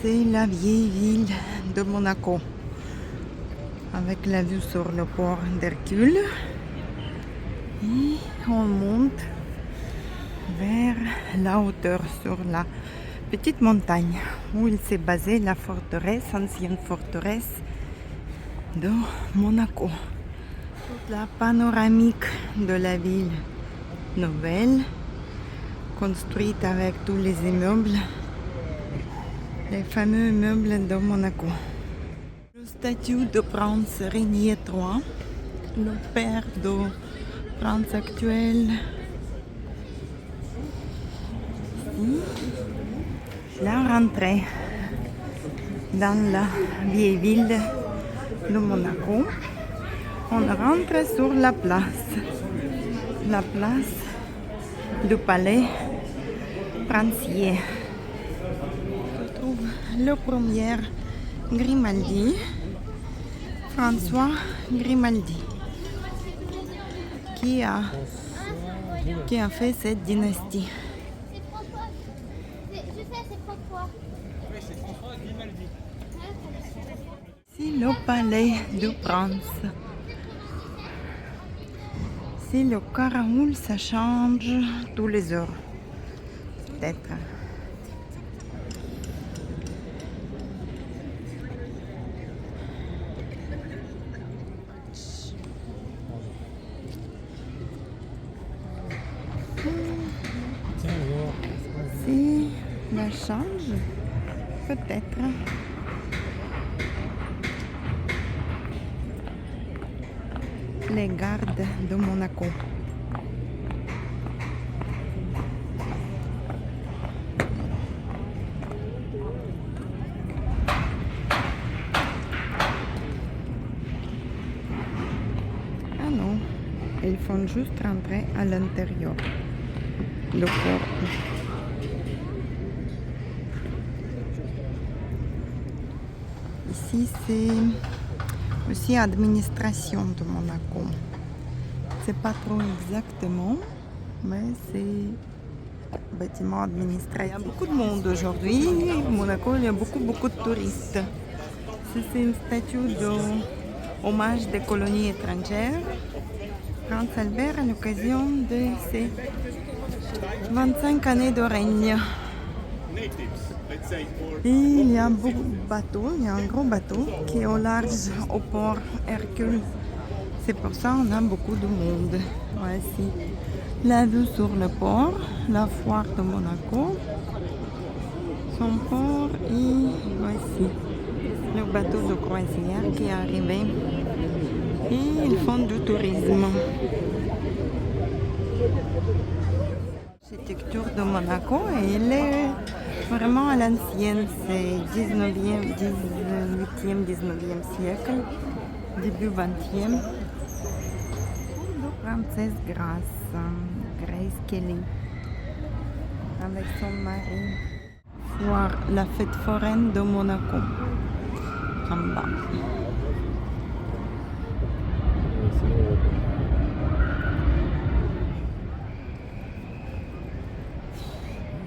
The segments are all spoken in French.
c'est la vieille ville de Monaco, avec la vue sur le port d'Hercule. Et on monte vers la hauteur, sur la petite montagne où il s'est basé la forteresse, ancienne forteresse de Monaco. Toute la panoramique de la ville nouvelle, construite avec tous les immeubles, les fameux immeubles de Monaco. Le statut de Prince Régnier III, le père de Prince actuel. La rentrée dans la vieille ville de Monaco. On rentre sur la place du palais princier. On trouve le premier Grimaldi, François Grimaldi, qui a fait cette dynastie. C'est le palais du prince. C'est le Caramoul, ça change tous les heures. Peut-être. Si la change, peut-être. Les gardes de Monaco. Ah non, ils font juste rentrer à l'intérieur. Le port. Ici, c'est aussi administration de Monaco. C'est pas trop exactement, mais c'est bâtiment administratif. Il y a beaucoup de monde aujourd'hui. Monaco, il y a beaucoup de touristes. C'est une statue de hommage des colonies étrangères. Prince Albert à l'occasion de ses 25 années de règne. Et il y a beaucoup de bateaux, il y a un gros bateau qui est au large au port Hercule. C'est pour ça qu'on a beaucoup de monde. Voici la vue sur le port, la foire de Monaco, son port et voici le bateau de croisière qui est arrivé. Et ils font du tourisme. L'architecture de Monaco, elle est vraiment à l'ancienne, c'est 18e, 19e siècle, début 20e. De Princesse Grace Kelly, avec son mari. Voir la fête foraine de Monaco, en bas.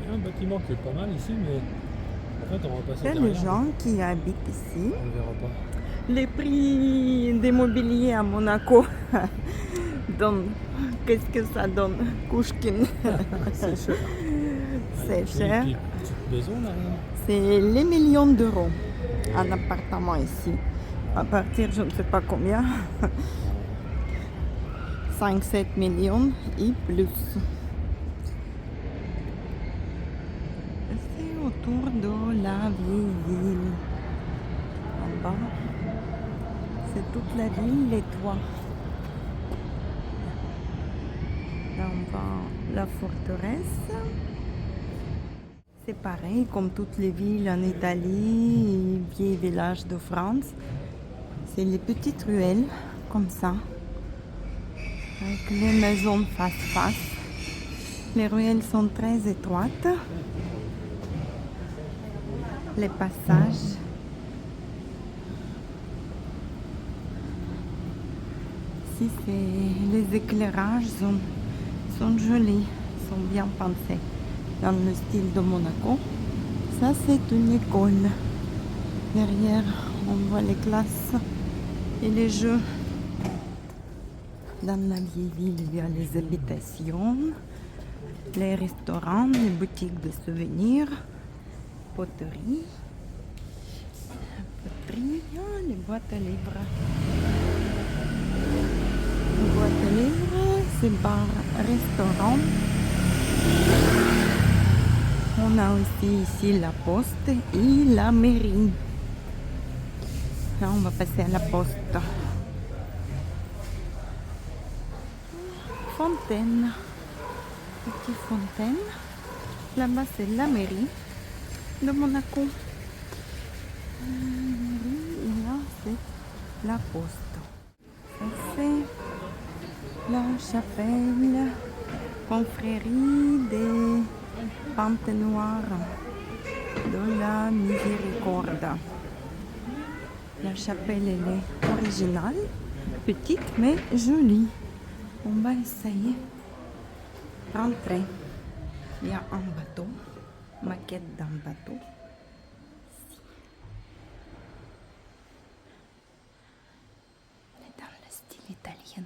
Un bâtiment qui est pas mal ici, mais en fait on va passer. Il y a des gens qui habitent ici. On ne verra pas. Les prix des mobiliers à Monaco donnent. Qu'est-ce que ça donne? Kouchkin. C'est cher. C'est cher. Une petite maison là. C'est les millions d'euros un appartement ici. À partir, je ne sais pas combien. 5-7 millions et plus. C'est autour de la vieille ville. En bas, c'est toute la ville, les toits. Là, on voit la forteresse. C'est pareil comme toutes les villes en Italie, les vieux villages de France. C'est les petites ruelles, comme ça, avec les maisons face à face. Les ruelles sont très étroites. Les passages. Ici, les éclairages sont jolis, sont bien pensés dans le style de Monaco. Ça, c'est une école. Derrière, on voit les classes et les jeux. Dans la vieille ville, il y a les habitations, les restaurants, les boutiques de souvenirs, poterie, les boîtes à livres. Les boîtes à livres, c'est bar, restaurant. On a aussi ici la poste et la mairie. Là, on va passer à la poste. Fontaine. Petite fontaine. Là-bas, c'est la mairie de Monaco. Et là, c'est la poste. Ça, c'est la chapelle confrérie des Pentes Noires de la Miséricorde. La chapelle, elle est originale, petite mais jolie. On va essayer rentrer. Il y a un bateau, maquette d'un bateau. On est dans le style italien.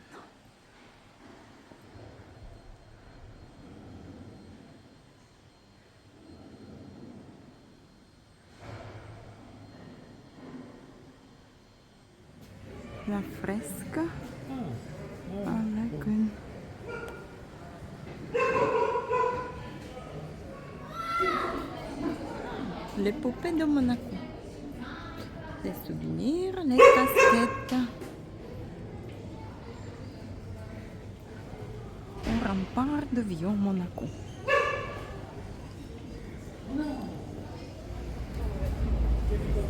La fresque avec une... les poupées de Monaco. Les souvenirs, les casquettes. Au rempart de Vieux Monaco.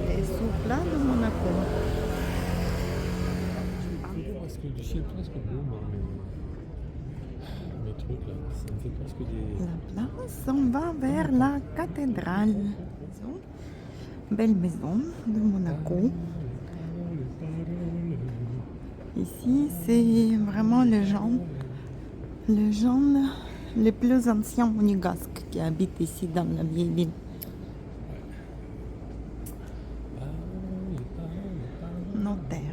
Les sous-plats de Monaco. Du ciel presque bleu, mes trucs là, ça me fait presque des... La place, on va vers la cathédrale. Belle maison de Monaco. Ici, c'est vraiment les gens les plus anciens monégasques qui habitent ici dans la vieille ville. Notaire.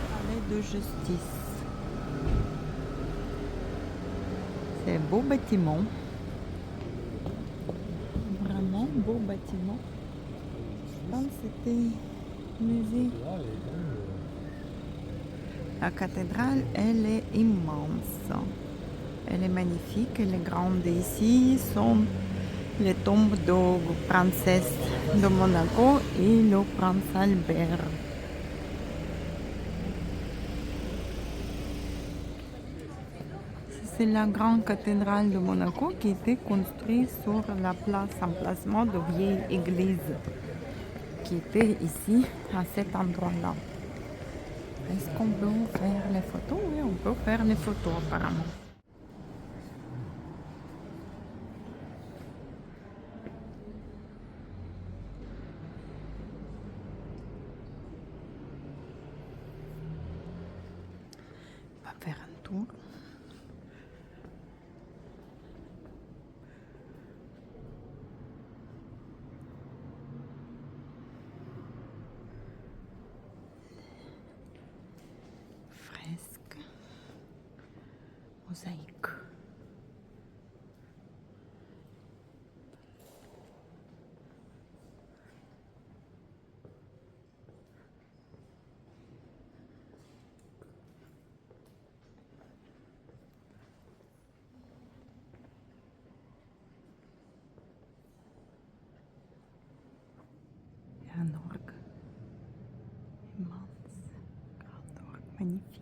Palais de justice. C'est un beau bâtiment. Vraiment beau bâtiment. Je pense que c'était musée. La cathédrale, elle est immense. Elle est magnifique. Elle est grande. Ici sont les tombes de la princesse de Monaco et le prince Albert. C'est la grande cathédrale de Monaco qui a été construite sur la place, emplacement de vieille église qui était ici, à cet endroit-là. Est-ce qu'on peut faire les photos? Oui, on peut faire les photos apparemment. On va faire un tour. Fresque. Mosaïque. Un orgue immense, grand orgue magnifique.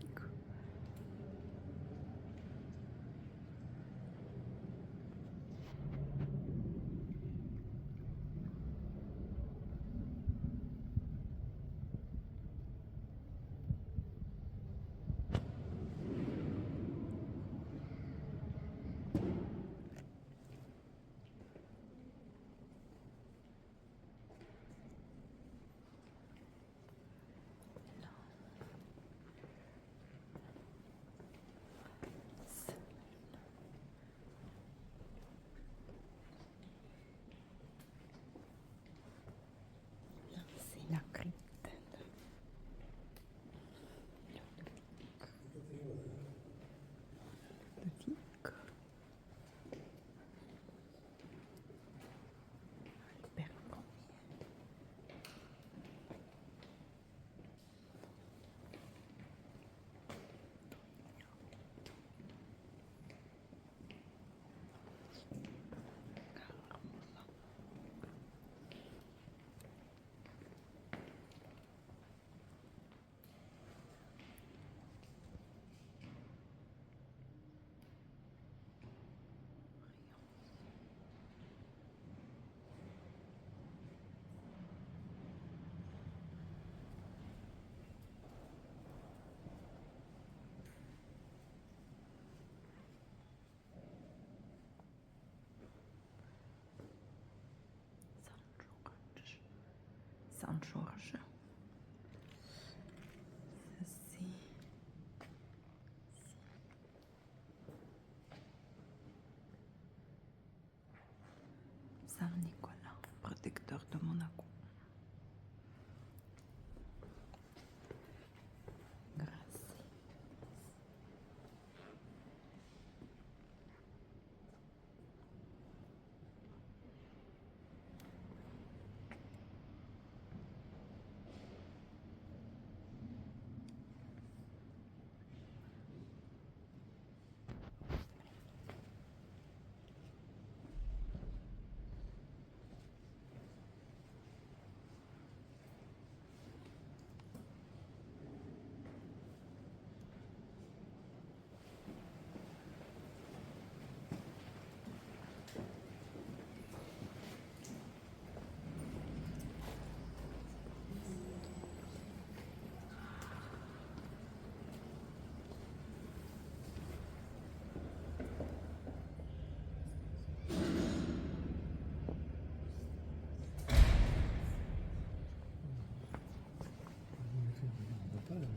Saint-Georges. Ça, c'est Saint-Nicolas, protecteur de Monaco. Gracie. On voit pas là.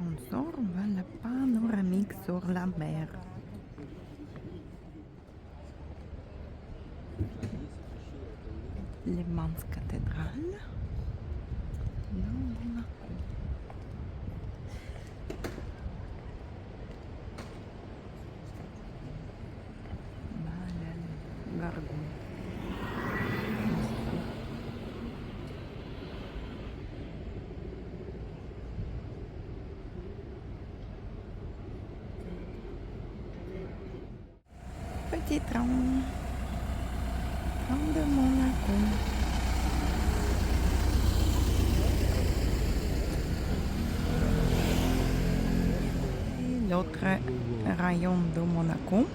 On sort vers la panoramique sur la mer. L'immense cathédrale de Monaco. Baleine Gargouille. Petit train de Monaco. Et l'autre rayon de Monaco,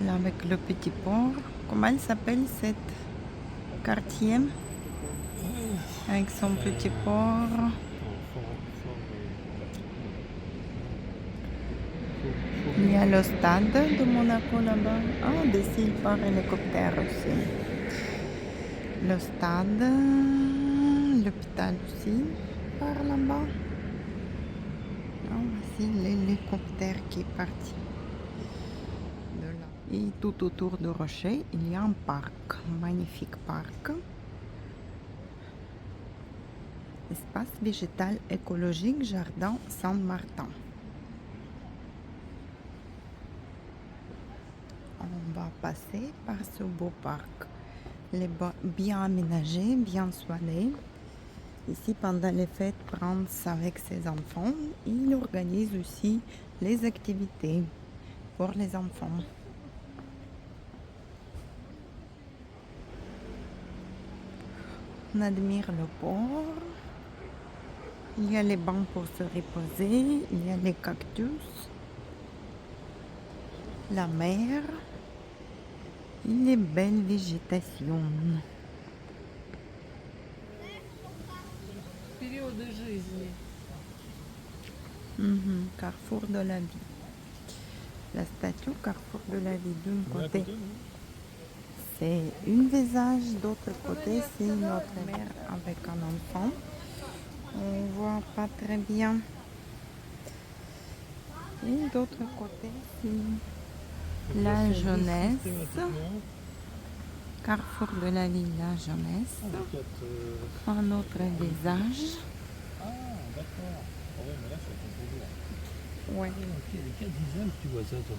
là avec le petit port. Comment il s'appelle cette quartier avec son petit port? Il y a le stade de Monaco là-bas. Ah, des îles par hélicoptère aussi. Le stade, l'hôpital aussi par là-bas. Ah, voici l'hélicoptère qui est parti de là. Et tout autour du rocher, il y a un parc, un magnifique parc. Espace végétal écologique Jardin Saint-Martin. On va passer par ce beau parc. Il est bien aménagé, bien soigné. Ici, pendant les fêtes, Prince avec ses enfants, il organise aussi les activités pour les enfants. On admire le port. Il y a les bancs pour se reposer. Il y a les cactus. La mer. Et les belles végétations. Периоды жизни. Carrefour de la vie. La statue Carrefour de la vie. D'un côté, c'est une visage, d'autre côté, c'est notre mère avec un enfant. On voit pas très bien. Et d'autre côté, c'est la jeunesse. Carrefour de la vie, la jeunesse. Un autre visage. Ah, d'accord. Ah ouais, mais là, c'est ton bonjour. Ouais. Ok, les 4 visages, tu vois ça, toi.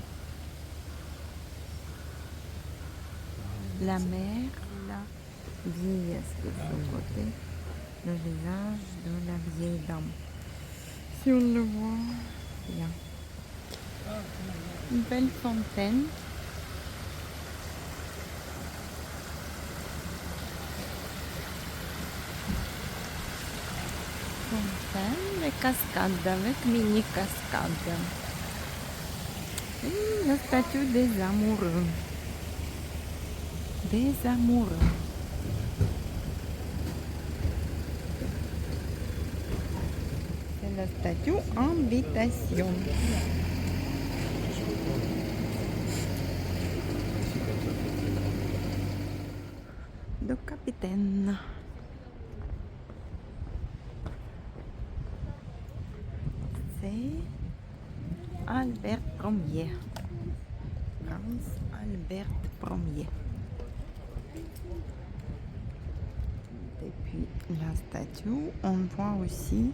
La mer, là, vieillesse de ce côté. Le visage de la vieille dame. Si on le voit bien. Une belle fontaine. Fontaine et cascade avec mini cascade. Et la statue des amoureux. Des amoureux. C'est la statue invitation. De capitaine. C'est Albert Ier. Franz Albert Ier. Depuis la statue, on voit aussi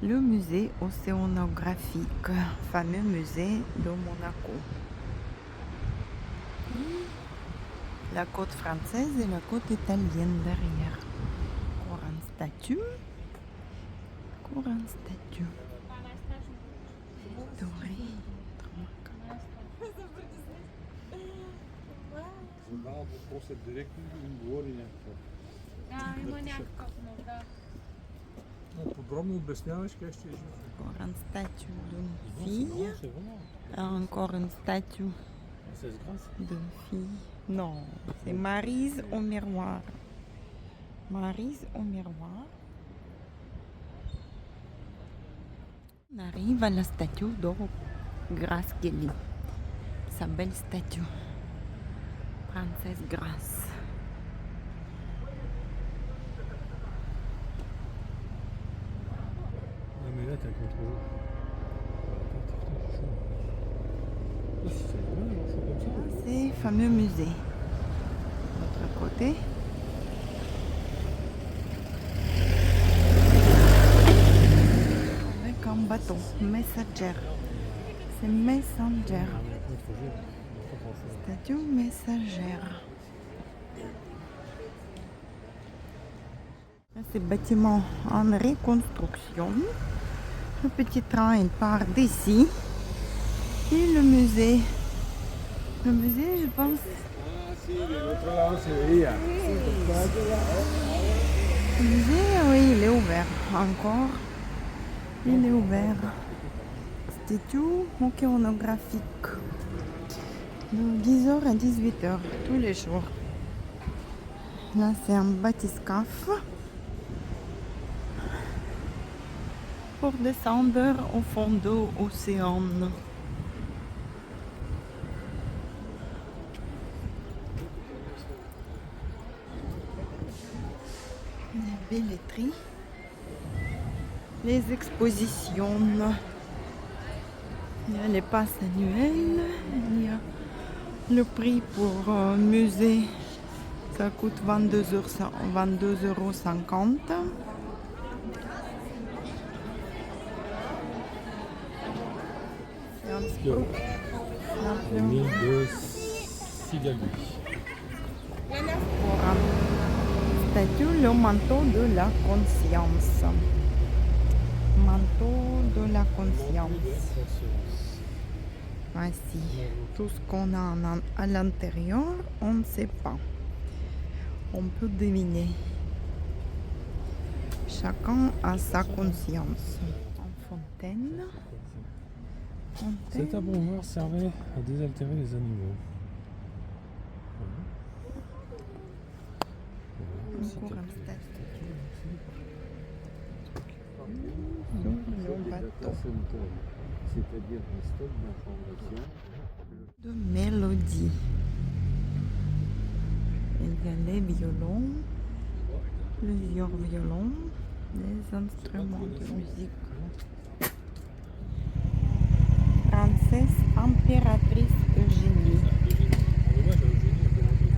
le musée océanographique, fameux musée de Monaco. La côte française et la côte italienne derrière. Courant statue. Courant statue. Doré. Подробно обясняваш как ще ежи. Encore une statue d'une fille. Encore une statue C'est grâce. d'une fille. Non, c'est Maryse au miroir. Maryse au miroir. On arrive à la statue de Grace Kelly. Sa belle statue. Princesse Grace. Non mais là t'as contre-jour. C'est bien alors chaud comme ça. C'est le fameux musée. L'autre côté. Avec un bateau, Messenger. C'est Messenger. Contre-jour. Pas grand-chose. Statue messagère. C'est le bâtiment en reconstruction. Le petit train, il part d'ici. Et le musée. Le musée, je pense. Ah si, l'autre là c'est veía. Le musée, oui, il est ouvert. Encore. Il est ouvert. Statue océanographique. De 10h à 18h, tous les jours. Là, c'est un bathyscaphe. Pour descendre au fond de l'océan. Les belleteries, les expositions, il y a les passes annuelles, il y a le prix pour musée, ça coûte 22,50 €. Le mille de Sigalu. Pour un statue, le manteau de la conscience. Manteau de la conscience. Voici tout ce qu'on a à l'intérieur, on ne sait pas. On peut deviner. Chacun a sa conscience. En fontaine. Cet abreuvoir servait à désaltérer les animaux. Encore un statut. Sur le bateau. C'est-à-dire un stock d'informations. De mélodie. Il y a les violons, plusieurs violons, les instruments de musique. Princesse impératrice Eugénie.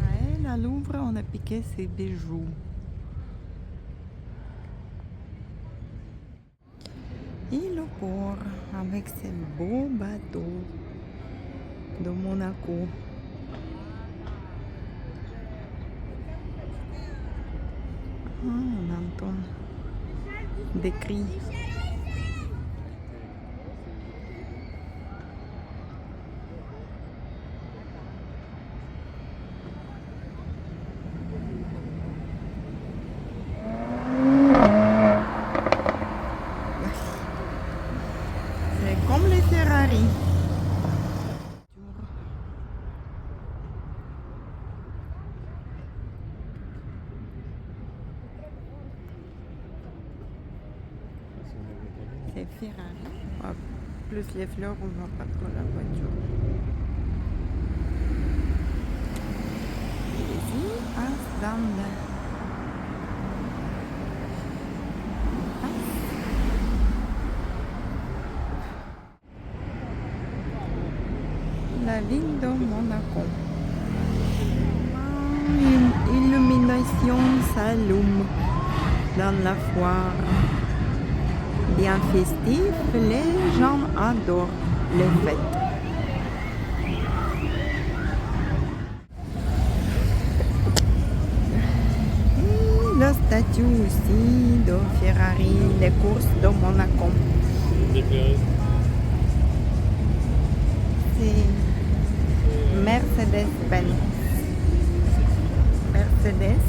À elle, à Louvre, on a piqué ses bijoux. Et le port avec ses beaux bateaux de Monaco. On entend des cris. C'est comme les Ferrari. C'est Ferrari. Ah, plus les fleurs, on voit pas trop la voiture. Ici, passe dans la ville de Monaco. Une illumination s'allume dans la foire. Bien festif, les gens adorent les fêtes. La statue aussi de Ferrari, les courses de Monaco. C'est Mercedes-Benz. Mercedes.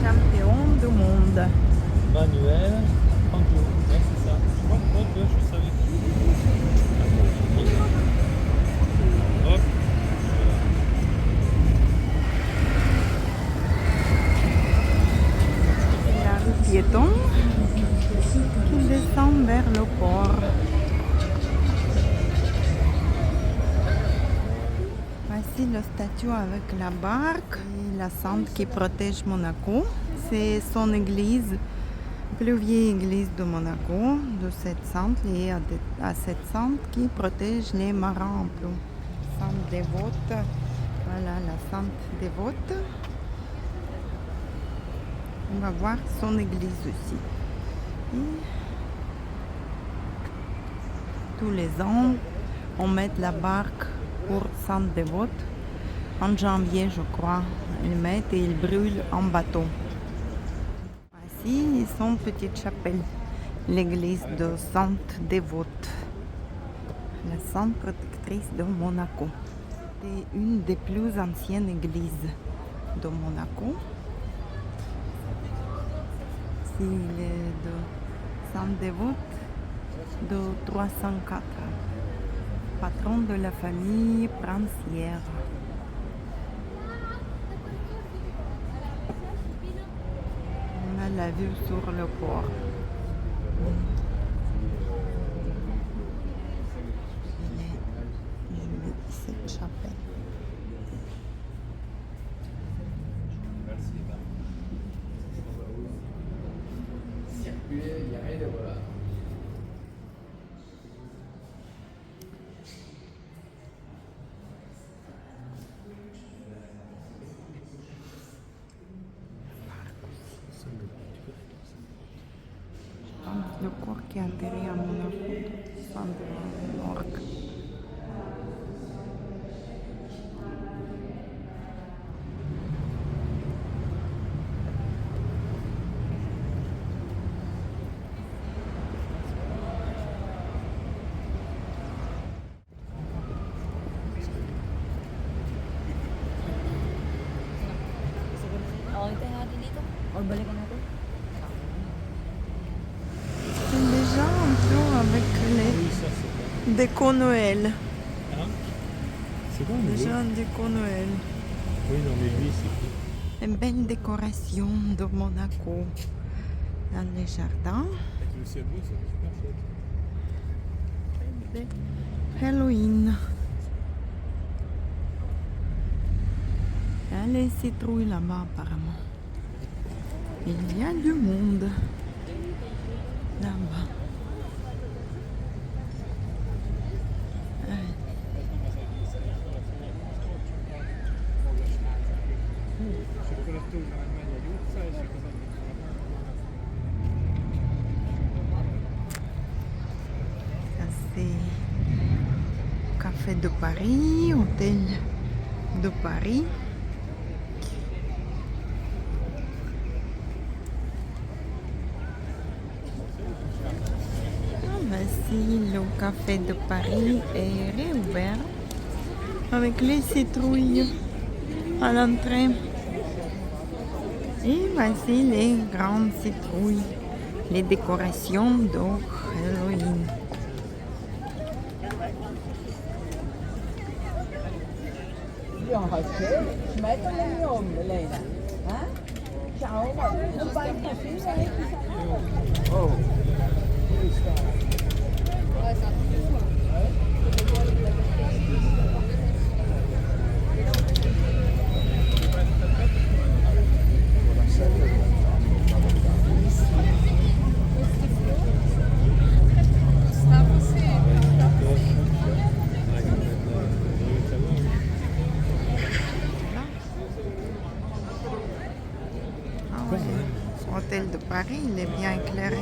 Champion du monde. Manuel, Franco. Ouais, c'est ça. Je crois que je savais. Hop. La rue piéton qui descend vers le port. Voici la statue avec la barque et la sainte qui protège Monaco. C'est son église, plus vieille église de Monaco, de cette sainte, liée à cette sainte qui protège les marins en plus. Sainte dévote, voilà la sainte dévote. On va voir son église aussi. Et tous les ans, on met la barque pour Sainte Dévote. En janvier, je crois, ils mettent et ils brûlent en bateau. Voici son petite chapelle, l'église de Sainte Dévote, la sainte protectrice de Monaco. C'est une des plus anciennes églises de Monaco. C'est de Sainte Dévote de 304, patron de la famille princière. On a la vue sur le port. Cette chapelle. Le corps qui atterrit à Monaco, Saint-Denis. Okay tayo natin dito? Or balikan natin? C'est déjà un peu avec Oui, ça c'est bon. les décos Noël. Hein? C'est bon, mais Déjà un déco Noël. oui, non, mais lui, c'est cool. Une belle décoration de Monaco dans les jardins. Avec le ciel bleu, c'est super chouette. Halloween. Il y a les citrouilles là-bas apparemment. Il y a du monde là-bas. Ça c'est Café de Paris, Hôtel de Paris. Ici, le café de Paris est réouvert avec les citrouilles à l'entrée. Et voici les grandes citrouilles, les décorations d'Halloween. Ja, hartstikke. Smijt er niet om, Helena. Hè? Ciao, maar een paar koffie zijn. Oh, Ah ouais, l'hôtel de Paris, il est bien éclairé.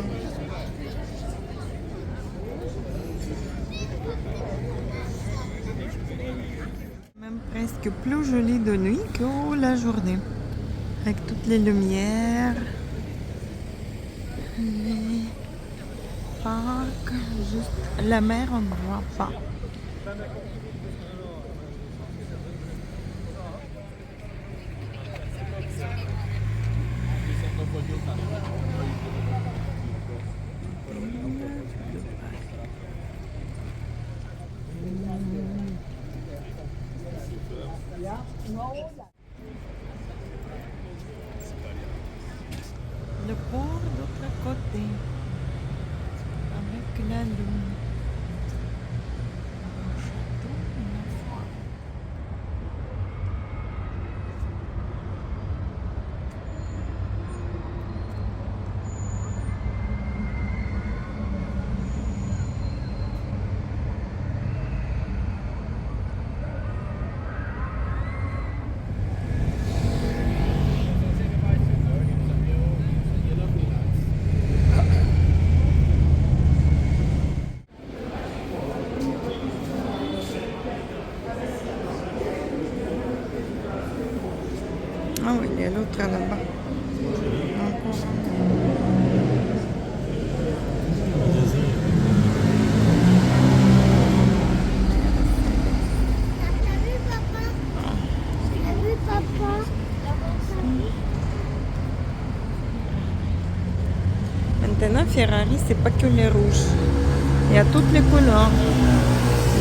Même presque plus joli de nuit que la journée. Avec toutes les lumières, les parcs, juste la mer on ne voit pas. Le port de l'autre côté, avec la lune. Un château, une fois. Ah oui, il y a l'autre là-bas. Encore Maintenant, Ferrari, c'est pas que les rouges. Il y a toutes les couleurs.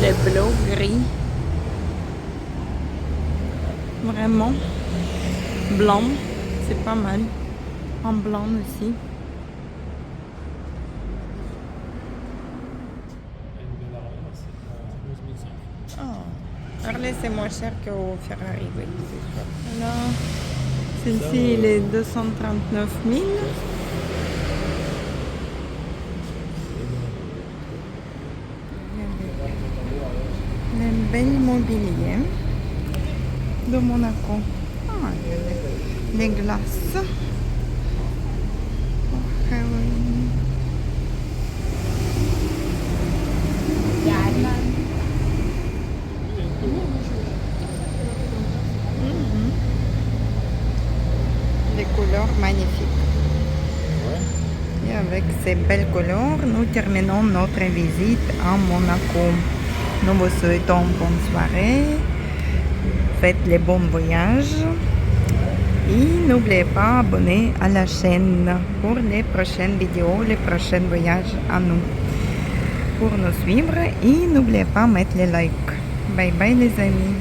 Les bleus, gris. Vraiment. Blanc, c'est pas mal. En blanc aussi. Oh. Harley, c'est moins cher qu'au Ferrari, oui, c'est sûr. Là, celle-ci, il est 239 000. Un bel immobilier de Monaco. Ah, les glaces. Oh, Halloween. Des couleurs magnifiques. Et avec ces belles couleurs, nous terminons notre visite à Monaco. Nous vous souhaitons bonne soirée. Faites les bons voyages. Et n'oubliez pas d'abonner à la chaîne pour les prochaines vidéos, les prochains voyages à nous. Pour nous suivre et n'oubliez pas de mettre les likes. Bye bye les amis.